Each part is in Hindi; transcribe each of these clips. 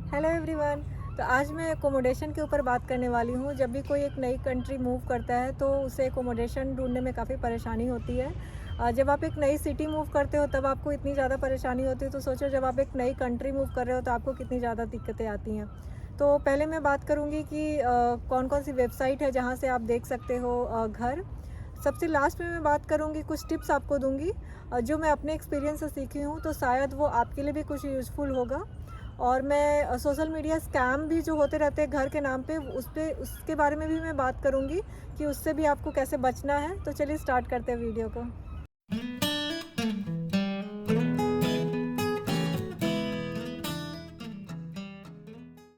Hello everyone. तो आज मैं एकोमोडेशन के ऊपर बात करने वाली हूँ। जब भी कोई एक नई कंट्री मूव करता है तो उसे एकोमोडेशन ढूंढने में काफ़ी परेशानी होती है। जब आप एक नई सिटी मूव करते हो तब आपको इतनी ज़्यादा परेशानी होती है, तो सोचो जब आप एक नई कंट्री मूव कर रहे हो तो आपको कितनी ज़्यादा दिक्कतें आती हैं। तो पहले मैं बात करूँगी कि कौन कौन सी वेबसाइट है जहाँ से आप देख सकते हो घर। सबसे लास्ट में मैं बात करूँगी, कुछ टिप्स आपको दूँगी जो मैं अपने एक्सपीरियंस से सीखी हूँ, तो शायद वो आपके लिए भी कुछ यूज़फुल होगा। और मैं सोशल मीडिया स्कैम भी जो होते रहते हैं घर के नाम पे, उसके बारे में भी मैं बात करूँगी कि उससे भी आपको कैसे बचना है। तो चलिए स्टार्ट करते हैं वीडियो को।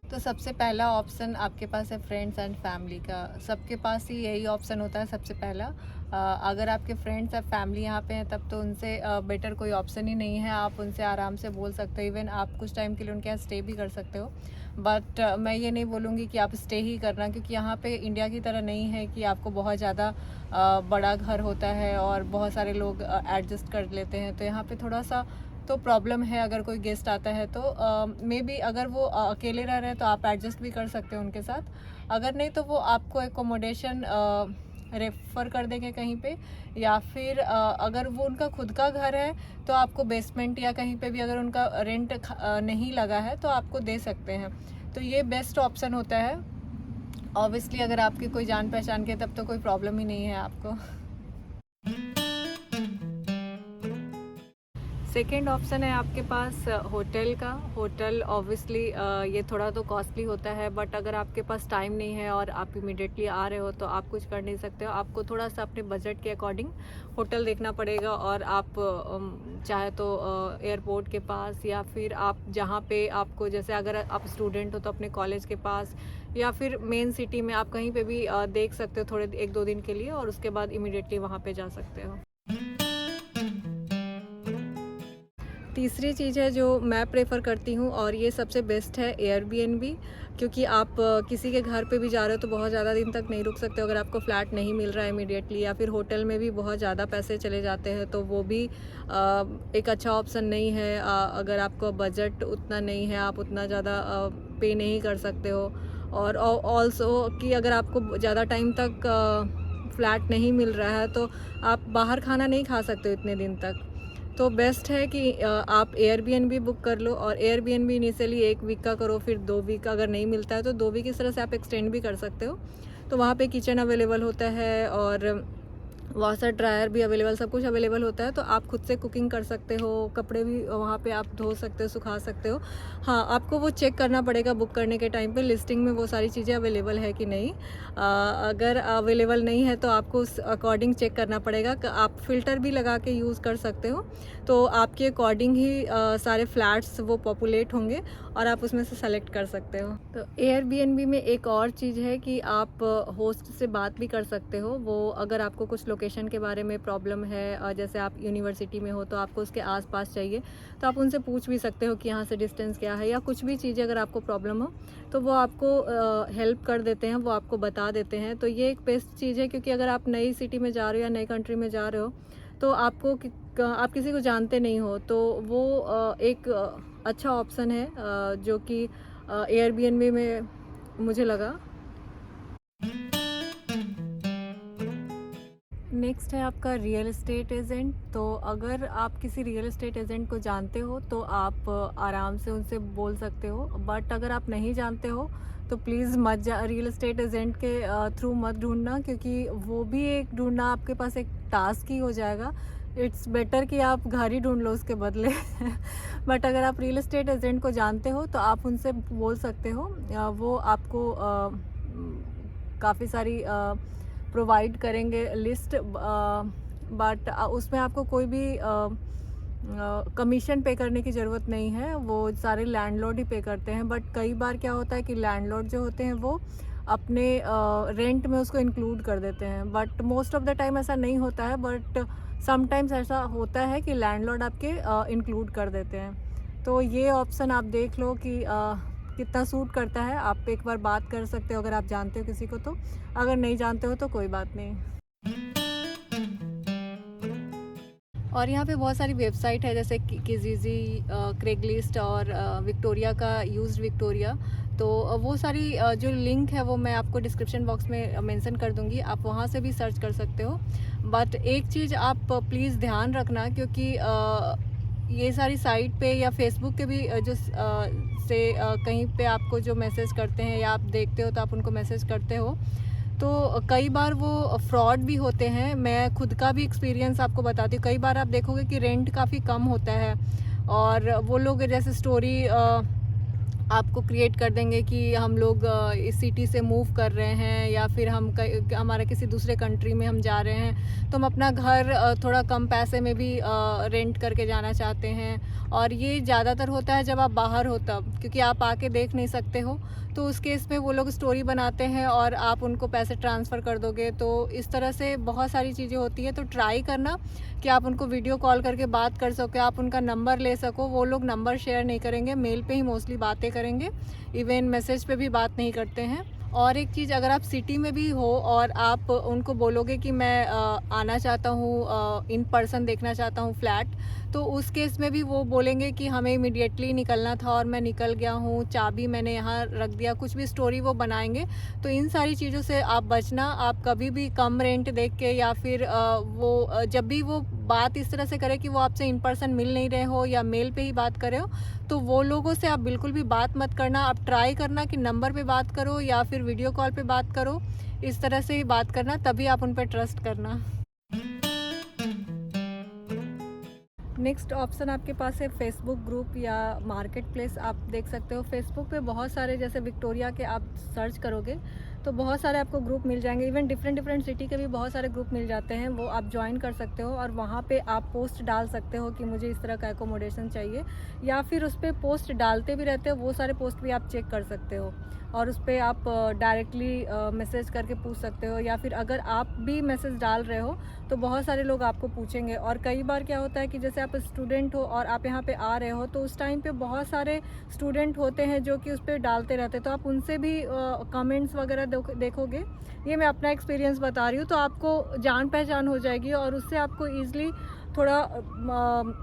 तो सबसे पहला ऑप्शन आपके पास है फ्रेंड्स एंड फैमिली का। सबके पास ही यही ऑप्शन होता है सबसे पहला। अगर आपके फ्रेंड्स या फैमिली यहाँ पे हैं तब तो उनसे बेटर कोई ऑप्शन ही नहीं है। आप उनसे आराम से बोल सकते हो, इवन आप कुछ टाइम के लिए उनके यहाँ स्टे भी कर सकते हो। बट मैं ये नहीं बोलूँगी कि आप स्टे ही करना, क्योंकि यहाँ पे इंडिया की तरह नहीं है कि आपको बहुत ज़्यादा बड़ा घर होता है और बहुत सारे लोग एडजस्ट कर लेते हैं। तो यहाँ पे थोड़ा सा तो प्रॉब्लम है। अगर कोई गेस्ट आता है तो मे बी अगर वो अकेले रह रहे हैं तो आप एडजस्ट भी कर सकते हो उनके साथ। अगर नहीं तो वो आपको एकोमोडेशन रेफ़र कर देंगे कहीं पे, या फिर अगर वो उनका खुद का घर है तो आपको बेसमेंट या कहीं पे भी अगर उनका रेंट नहीं लगा है तो आपको दे सकते हैं। तो ये बेस्ट ऑप्शन होता है। ऑब्वियसली अगर आपकी कोई जान पहचान के, तब तो कोई प्रॉब्लम ही नहीं है आपको। सेकेंड ऑप्शन है आपके पास होटल का। होटल ऑब्वियसली ये थोड़ा तो कॉस्टली होता है, बट अगर आपके पास टाइम नहीं है और आप इमीडिएटली आ रहे हो तो आप कुछ कर नहीं सकते हो। आपको थोड़ा सा अपने बजट के अकॉर्डिंग होटल देखना पड़ेगा। और आप चाहे तो एयरपोर्ट के पास, या फिर आप जहाँ पे आपको, जैसे अगर आप स्टूडेंट हो तो अपने कॉलेज के पास, या फिर मेन सिटी में आप कहीं पे भी देख सकते हो थोड़े 1-2 दिन के लिए, और उसके बाद इमीडिएटली वहाँ पे जा सकते हो। तीसरी चीज़ है जो मैं प्रेफर करती हूँ, और ये सबसे बेस्ट है, एयरबीएनबी। क्योंकि आप किसी के घर पे भी जा रहे हो तो बहुत ज़्यादा दिन तक नहीं रुक सकते हो अगर आपको फ्लैट नहीं मिल रहा है इमीडिएटली, या फिर होटल में भी बहुत ज़्यादा पैसे चले जाते हैं, तो वो भी एक अच्छा ऑप्शन नहीं है। अगर आपको बजट उतना नहीं है, आप उतना ज़्यादा पे नहीं कर सकते हो। और ऑल्सो कि अगर आपको ज़्यादा टाइम तक फ्लैट नहीं मिल रहा है तो आप बाहर खाना नहीं खा सकते हो इतने दिन तक। तो बेस्ट है कि आप एयरबीएनबी बुक कर लो। और एयरबीएनबी इनिशियली 1 वीक का करो, फिर 2 वीक का अगर नहीं मिलता है तो 2 वीक इस तरह से आप एक्सटेंड भी कर सकते हो। तो वहाँ पे किचन अवेलेबल होता है, और वॉशर ड्रायर भी अवेलेबल, सब कुछ अवेलेबल होता है। तो आप खुद से कुकिंग कर सकते हो, कपड़े भी वहाँ पे आप धो सकते हो, सुखा सकते हो। हाँ, आपको वो चेक करना पड़ेगा बुक करने के टाइम पे लिस्टिंग में वो सारी चीज़ें अवेलेबल है कि नहीं। अगर अवेलेबल नहीं है तो आपको उस अकॉर्डिंग चेक करना पड़ेगा। आप फ़िल्टर भी लगा के यूज़ कर सकते हो, तो आपके अकॉर्डिंग ही सारे फ्लैट्स वो पॉपुलेट होंगे और आप उसमें से सेलेक्ट कर सकते हो। तो एयरबीएनबी में एक और चीज़ है कि आप होस्ट से बात भी कर सकते हो। वो अगर आपको कुछ लोकेशन के बारे में प्रॉब्लम है, जैसे आप यूनिवर्सिटी में हो तो आपको उसके आसपास चाहिए, तो आप उनसे पूछ भी सकते हो कि यहाँ से डिस्टेंस क्या है, या कुछ भी चीज़ें अगर आपको प्रॉब्लम हो तो वो आपको हेल्प कर देते हैं, वो आपको बता देते हैं। तो ये एक बेस्ट चीज़ है, क्योंकि अगर आप नई सिटी में जा रहे हो या नई कंट्री में जा रहे हो तो आपको आप किसी को जानते नहीं हो, तो वो एक अच्छा ऑप्शन है जो कि एयरबीएनबी में मुझे लगा। नेक्स्ट है आपका रियल एस्टेट एजेंट। तो अगर आप किसी रियल एस्टेट एजेंट को जानते हो तो आप आराम से उनसे बोल सकते हो। बट अगर आप नहीं जानते हो तो प्लीज़ मत रियल एस्टेट एजेंट के थ्रू मत ढूंढना, क्योंकि वो भी एक ढूंढना आपके पास एक टास्क ही हो जाएगा। इट्स बेटर कि आप घर ही ढूंढ लो उसके बदले। बट अगर आप रियल एस्टेट एजेंट को जानते हो तो आप उनसे बोल सकते हो। वो आपको काफ़ी सारी प्रोवाइड करेंगे लिस्ट। बट उसमें आपको कोई भी कमीशन पे करने की ज़रूरत नहीं है, वो सारे लैंडलॉर्ड ही पे करते हैं। बट कई बार क्या होता है कि लैंडलॉर्ड जो होते हैं वो अपने रेंट में उसको इंक्लूड कर देते हैं, but most of the time ऐसा नहीं होता है। बट समटाइम्स ऐसा होता है कि लैंडलॉर्ड आपके इंक्लूड कर देते हैं। तो ये ऑप्शन आप देख लो कि कितना सूट करता है। आप एक बार बात कर सकते हो अगर आप जानते हो किसी को, तो अगर नहीं जानते हो तो कोई बात नहीं। और यहाँ पे बहुत सारी वेबसाइट है जैसे किजीजी, क्रेगलिस्ट और विक्टोरिया का यूज्ड विक्टोरिया। तो वो सारी जो लिंक है वो मैं आपको डिस्क्रिप्शन बॉक्स में मेंशन कर दूँगी, आप वहाँ से भी सर्च कर सकते हो। बट एक चीज़ आप प्लीज़ ध्यान रखना, क्योंकि ये सारी साइट पे या फेसबुक के भी कहीं पे आपको जो मैसेज करते हैं या आप देखते हो तो आप उनको मैसेज करते हो, तो कई बार वो फ्रॉड भी होते हैं। मैं खुद का भी एक्सपीरियंस आपको बताती हूँ। कई बार आप देखोगे कि रेंट काफ़ी कम होता है और वो लोग जैसे स्टोरी आपको क्रिएट कर देंगे कि हम लोग इस सिटी से मूव कर रहे हैं या फिर हमारा किसी दूसरे कंट्री में हम जा रहे हैं, तो हम अपना घर थोड़ा कम पैसे में भी रेंट करके जाना चाहते हैं। और ये ज़्यादातर होता है जब आप बाहर हो तब, क्योंकि आप आके देख नहीं सकते हो, तो उस केस में वो लोग स्टोरी बनाते हैं और आप उनको पैसे ट्रांसफ़र कर दोगे। तो इस तरह से बहुत सारी चीज़ें होती है। तो ट्राई करना कि आप उनको वीडियो कॉल करके बात कर सको, आप उनका नंबर ले सको। वो लोग नंबर शेयर नहीं करेंगे, मेल पे ही मोस्टली बातें करेंगे, इवन मैसेज पे भी बात नहीं करते हैं। और एक चीज़, अगर आप सिटी में भी हो और आप उनको बोलोगे कि मैं आना चाहता हूँ, इन पर्सन देखना चाहता हूँ फ्लैट, तो उस केस में भी वो बोलेंगे कि हमें इमीडिएटली निकलना था और मैं निकल गया हूँ, चाबी मैंने यहाँ रख दिया, कुछ भी स्टोरी वो बनाएंगे। तो इन सारी चीज़ों से आप बचना। आप कभी भी कम रेंट देख के या फिर जब भी वो बात इस तरह से करे कि वो आपसे इन पर्सन मिल नहीं रहे हो या मेल पे ही बात कर रहे हो, तो वो लोगों से आप बिल्कुल भी बात मत करना। आप ट्राई करना कि नंबर पे बात करो या फिर वीडियो कॉल पे बात करो, इस तरह से ही बात करना, तभी आप उन पर ट्रस्ट करना। नेक्स्ट ऑप्शन आपके पास है फेसबुक ग्रुप या मार्केट प्लेस। आप देख सकते हो फेसबुक पे बहुत सारे, जैसे विक्टोरिया के आप सर्च करोगे तो बहुत सारे आपको ग्रुप मिल जाएंगे। इवन डिफरेंट सिटी के भी बहुत सारे ग्रुप मिल जाते हैं, वो आप ज्वाइन कर सकते हो और वहाँ पे आप पोस्ट डाल सकते हो कि मुझे इस तरह का एकोमोडेशन चाहिए, या फिर उस पर पोस्ट डालते भी रहते हो, वो सारे पोस्ट भी आप चेक कर सकते हो और उस पर आप डायरेक्टली मैसेज करके पूछ सकते हो। या फिर अगर आप भी मैसेज डाल रहे हो तो बहुत सारे लोग आपको पूछेंगे। और कई बार क्या होता है कि जैसे आप स्टूडेंट हो और आप यहाँ पे आ रहे हो, तो उस टाइम पे बहुत सारे स्टूडेंट होते हैं जो कि उस पर डालते रहते हैं, तो आप उनसे भी कमेंट्स वगैरह देखोगे। ये मैं अपना एक्सपीरियंस बता रही हूँ, तो आपको जान पहचान हो जाएगी और उससे आपको ईज़िली थोड़ा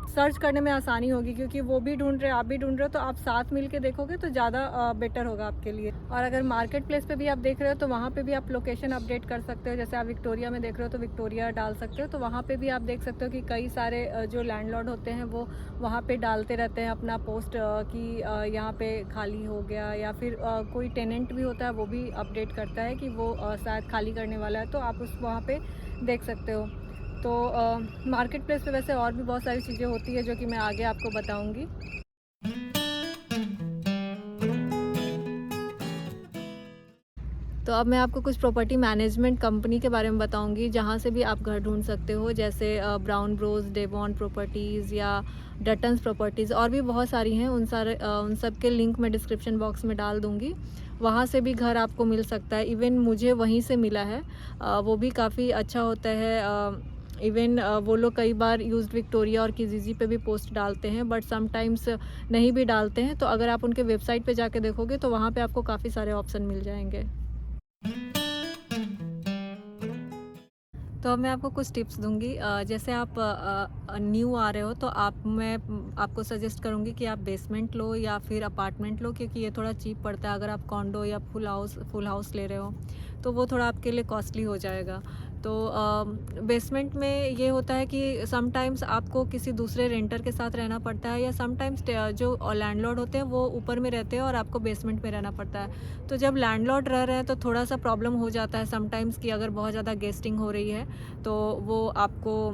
सर्च करने में आसानी होगी, क्योंकि वो भी ढूंढ रहे हैं, आप भी ढूंढ रहे हो, तो आप साथ मिल के देखोगे तो ज़्यादा बेटर होगा आपके लिए। और अगर मार्केट प्लेस पे भी आप देख रहे हो तो वहाँ पे भी आप लोकेशन अपडेट कर सकते हो। जैसे आप विक्टोरिया में देख रहे हो तो विक्टोरिया डाल सकते हो, तो वहाँ पे भी आप देख सकते हो कि कई सारे जो लैंडलॉर्ड होते हैं वो वहाँ पे डालते रहते हैं अपना पोस्ट कि यहाँ पे खाली हो गया, या फिर कोई टेनेंट भी होता है वो भी अपडेट करता है कि वो शायद खाली करने वाला है, तो आप उस वहाँ पे देख सकते हो। तो मार्केट प्लेस पे वैसे और भी बहुत सारी चीज़ें होती है जो कि मैं आगे आपको बताऊंगी। तो अब मैं आपको कुछ प्रॉपर्टी मैनेजमेंट कंपनी के बारे में बताऊंगी जहां से भी आप घर ढूंढ सकते हो, जैसे ब्राउन ब्रोस, डेवॉन प्रॉपर्टीज़ या डटन्स प्रॉपर्टीज़, और भी बहुत सारी हैं। उन सब के लिंक मैं डिस्क्रिप्शन बॉक्स में डाल दूंगी, वहाँ से भी घर आपको मिल सकता है। इवन मुझे वहीं से मिला है, वो भी काफ़ी अच्छा होता है। इवन वो लोग कई बार यूज्ड विक्टोरिया और किजीजी पे भी पोस्ट डालते हैं, बट समटाइम्स नहीं भी डालते हैं। तो अगर आप उनके वेबसाइट पे जाके देखोगे तो वहाँ पे आपको काफ़ी सारे ऑप्शन मिल जाएंगे। तो अब मैं आपको कुछ टिप्स दूंगी। जैसे आप न्यू आ रहे हो तो मैं आपको सजेस्ट करूंगी कि आप बेसमेंट लो या फिर अपार्टमेंट लो, क्योंकि ये थोड़ा चीप पड़ता है। अगर आप कॉन्डो या फुल हाउस ले रहे हो तो वो थोड़ा आपके लिए कॉस्टली हो जाएगा। तो बेसमेंट में ये होता है कि समटाइम्स आपको किसी दूसरे रेंटर के साथ रहना पड़ता है, या समटाइम्स जो लैंडलॉर्ड होते हैं वो ऊपर में रहते हैं और आपको बेसमेंट में रहना पड़ता है। तो जब लैंडलॉर्ड रह रहे हैं तो थोड़ा सा प्रॉब्लम हो जाता है समटाइम्स कि अगर बहुत ज़्यादा गेस्टिंग हो रही है तो वो आपको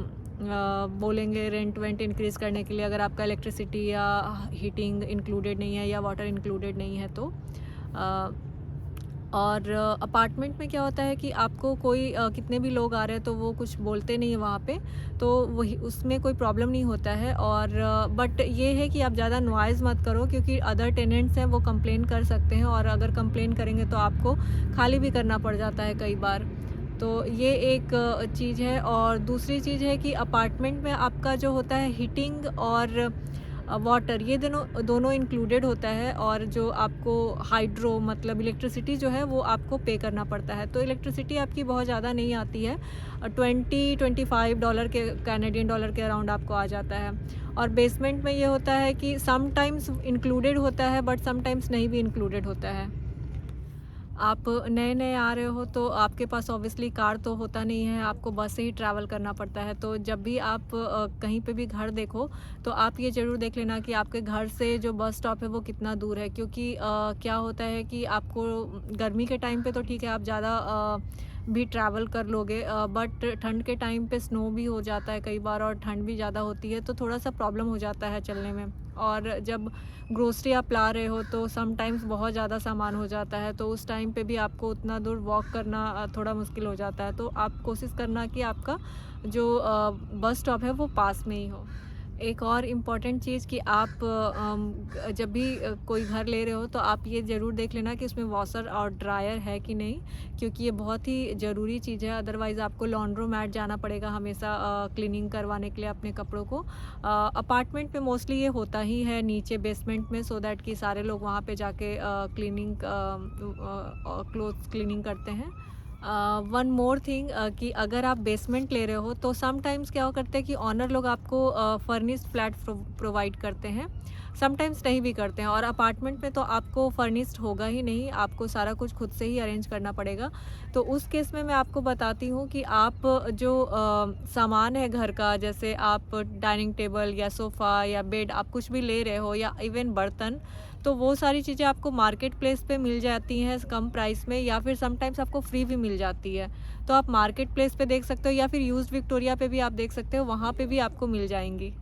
बोलेंगे रेंट इंक्रीज़ करने के लिए, अगर आपका इलेक्ट्रिसिटी या हीटिंग इंक्लूडेड नहीं है या वाटर इंक्लूडेड नहीं है तो। और अपार्टमेंट में क्या होता है कि आपको कोई कितने भी लोग आ रहे हैं तो वो कुछ बोलते नहीं है वहाँ पे, तो वही उसमें कोई प्रॉब्लम नहीं होता है। और बट ये है कि आप ज़्यादा नॉइज़ मत करो, क्योंकि अदर टेनेंट्स हैं वो कंप्लेन कर सकते हैं, और अगर कंप्लेन करेंगे तो आपको खाली भी करना पड़ जाता है कई बार। तो ये एक चीज़ है। और दूसरी चीज़ है कि अपार्टमेंट में आपका जो होता है हीटिंग और वाटर, ये दोनों दोनों इंक्लूडेड होता है। और जो आपको हाइड्रो मतलब इलेक्ट्रिसिटी जो है वो आपको पे करना पड़ता है। तो इलेक्ट्रिसिटी आपकी बहुत ज़्यादा नहीं आती है, $20-25 के कैनेडियन डॉलर के अराउंड आपको आ जाता है। और बेसमेंट में ये होता है कि समटाइम्स इंक्लूडेड होता है बट समटाइम्स नहीं भी इंक्लूडेड होता है। आप नए नए आ रहे हो तो आपके पास ऑब्वियसली कार तो होता नहीं है, आपको बस से ही ट्रैवल करना पड़ता है। तो जब भी आप कहीं पे भी घर देखो तो आप ये ज़रूर देख लेना कि आपके घर से जो बस स्टॉप है वो कितना दूर है। क्योंकि क्या होता है कि आपको गर्मी के टाइम पे तो ठीक है, आप ज़्यादा भी ट्रैवल कर लोगे, बट ठंड के टाइम पे स्नो भी हो जाता है कई बार और ठंड भी ज़्यादा होती है, तो थोड़ा सा प्रॉब्लम हो जाता है चलने में। और जब ग्रोसरी आप ला रहे हो तो समटाइम्स बहुत ज़्यादा सामान हो जाता है, तो उस टाइम पे भी आपको उतना दूर वॉक करना थोड़ा मुश्किल हो जाता है। तो आप कोशिश करना कि आपका जो बस स्टॉप है वो पास में ही हो। एक और इम्पॉर्टेंट चीज़ कि आप जब भी कोई घर ले रहे हो तो आप ये ज़रूर देख लेना कि उसमें वॉशर और ड्रायर है कि नहीं, क्योंकि ये बहुत ही ज़रूरी चीज़ है। अदरवाइज़ आपको लॉन्ड्रोमैट जाना पड़ेगा हमेशा क्लीनिंग करवाने के लिए अपने कपड़ों को। अपार्टमेंट में मोस्टली ये होता ही है नीचे बेसमेंट में, सो दैट कि सारे लोग वहाँ पे जाके क्लीनिंग क्लोथ्स क्लीनिंग करते हैं। वन मोर थिंग कि अगर आप बेसमेंट ले रहे हो तो समटाइम्स क्या हो करते हैं कि ऑनर लोग आपको फर्निश्ड फ्लैट प्रोवाइड करते हैं, समटाइम्स नहीं भी करते हैं। और अपार्टमेंट में तो आपको फर्निश्ड होगा ही नहीं, आपको सारा कुछ खुद से ही अरेंज करना पड़ेगा। तो उस केस में मैं आपको बताती हूँ कि आप जो सामान है घर का, जैसे आप डाइनिंग टेबल या सोफ़ा या बेड आप कुछ भी ले रहे हो या इवन बर्तन, तो वो सारी चीज़ें आपको मार्केट प्लेस पे मिल जाती हैं कम प्राइस में, या फिर समटाइम्स आपको फ्री भी मिल जाती है। तो आप मार्केट प्लेस पे देख सकते हो या फिर यूज्ड विक्टोरिया पे भी आप देख सकते हो, वहाँ पे भी आपको मिल जाएंगी।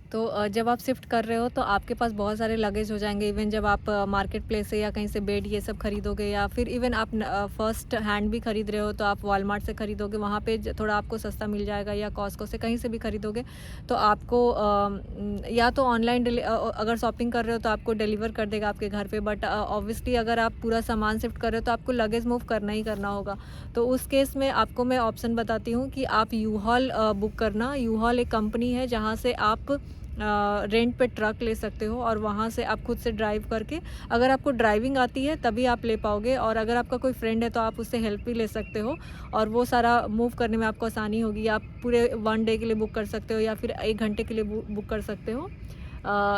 तो जब आप शिफ्ट कर रहे हो तो आपके पास बहुत सारे लगेज हो जाएंगे। इवन जब आप मार्केट प्लेस से या कहीं से बेड ये सब खरीदोगे, या फिर इवन आप फर्स्ट हैंड भी खरीद रहे हो तो आप वॉलमार्ट से खरीदोगे, वहाँ पे थोड़ा आपको सस्ता मिल जाएगा, या कॉस्को से कहीं से भी खरीदोगे तो आपको या तो ऑनलाइन अगर शॉपिंग कर रहे हो तो आपको डिलीवर कर देगा आपके घर पे। बट ऑब्वियसली अगर आप पूरा सामान शिफ्ट कर रहे हो तो आपको लगेज मूव करना ही करना होगा। तो उस केस में आपको मैं ऑप्शन बताती हूँ कि आप यू-हॉल बुक करना। यू-हॉल एक कंपनी है जहाँ से आप रेंट पे ट्रक ले सकते हो, और वहाँ से आप खुद से ड्राइव करके, अगर आपको ड्राइविंग आती है तभी आप ले पाओगे, और अगर आपका कोई फ्रेंड है तो आप उससे हेल्प भी ले सकते हो, और वो सारा मूव करने में आपको आसानी होगी। आप पूरे 1 डे के लिए बुक कर सकते हो या फिर 1 घंटे के लिए बुक कर सकते हो।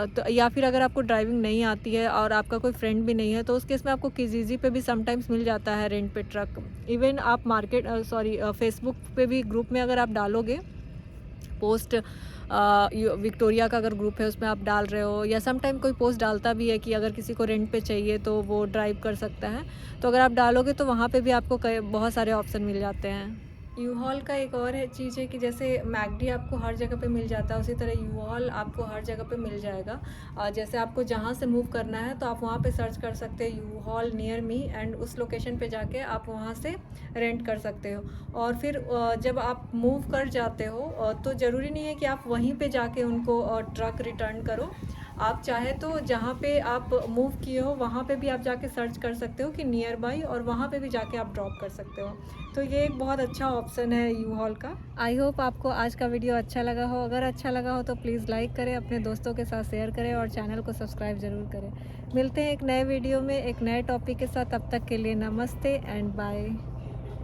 तो या फिर अगर आपको ड्राइविंग नहीं आती है और आपका कोई फ्रेंड भी नहीं है तो उस केस में आपको किजीजी पे भी समटाइम्स मिल जाता है रेंट पे ट्रक। इवन आप फेसबुक पे भी ग्रुप में अगर आप डालोगे पोस्ट, विक्टोरिया का अगर ग्रुप है उसमें आप डाल रहे हो, या समटाइम कोई पोस्ट डालता भी है कि अगर किसी को रेंट पे चाहिए तो वो ड्राइव कर सकता है, तो अगर आप डालोगे तो वहाँ पे भी आपको बहुत सारे ऑप्शन मिल जाते हैं। यू-हॉल का एक और है चीज़ है कि जैसे मैकडी आपको हर जगह पे मिल जाता है, उसी तरह यू-हॉल आपको हर जगह पे मिल जाएगा। जैसे आपको जहाँ से मूव करना है तो आप वहाँ पे सर्च कर सकते हैं यू-हॉल नियर मी, एंड उस लोकेशन पे जाके आप वहाँ से रेंट कर सकते हो। और फिर जब आप मूव कर जाते हो तो ज़रूरी नहीं है कि आप वहीं पे जाके उनको ट्रक रिटर्न करो। आप चाहे तो जहाँ पे आप मूव किए हो वहाँ पे भी आप जाके सर्च कर सकते हो कि नियर बाई, और वहाँ पे भी जाके आप ड्रॉप कर सकते हो। तो ये एक बहुत अच्छा ऑप्शन है यू-हॉल का। आई होप आपको आज का वीडियो अच्छा लगा हो। अगर अच्छा लगा हो तो प्लीज़ लाइक करें, अपने दोस्तों के साथ शेयर करें, और चैनल को सब्सक्राइब ज़रूर करें। मिलते हैं एक नए वीडियो में एक नए टॉपिक के साथ, तब तक के लिए नमस्ते एंड बाय।